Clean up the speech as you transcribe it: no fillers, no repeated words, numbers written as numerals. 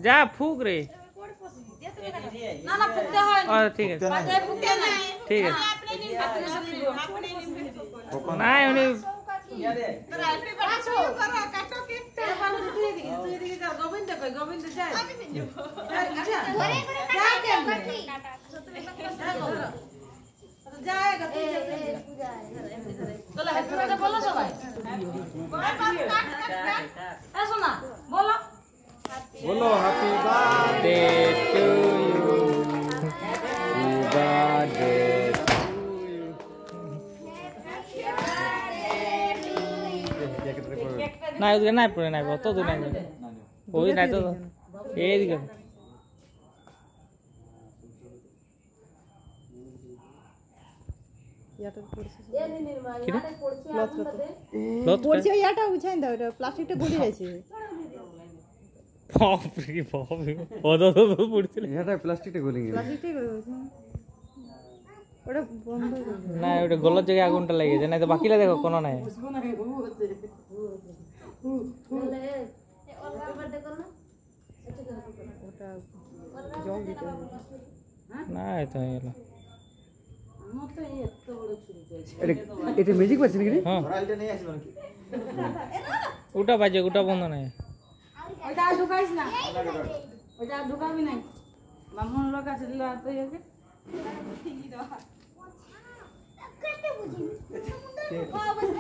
যা ফুক রে না না ফুকতে হয় না ঠিক আছে বাজে ফুকতে নাই ঠিক আছে আপনি নিন আপনি নিন না উনি তোরা আপনি বাছো করো কাটো কে ভালো তুই এদিকে যা গোবিন্দ কই গোবিন্দ যায় আমি নিন আচ্ছা ঘরে ঘরে যা কে जाएगा तू चलो हैप्पी बर्थडे बोलो सबाई ए सुना बोलो happy birthday to you happy birthday না ওদিকে নাই পড়ে নাই তো তো নাই ওই নাই তো এইদিকে পড়ছে ইয়াটা উঠাই দাও এটা প্লাস্টিকটা গলি গেছে বাপ রে বাপ ওদা তো পড়ছিল এটা প্লাস্টিকটা গলি গেছে প্লাস্টিকটা গলি গেছে ওটা বন্ধ করে না ওটা গলার জায়গায় আগুনটা লেগে যায় না তো বাকিলা দেখো কোনো নাই ওটা জল দিতে হবে না এটা হয়ে গেল এটা ম্যাজিক বাজছে নাকি হ্যাঁ ওটা বাজে ওটা বন্ধ নাই ওটা ঢুকাইস না ওটা ঢুকাবি না মামুন লোক আছে দিলা তো ইয়াকে কত বুঝি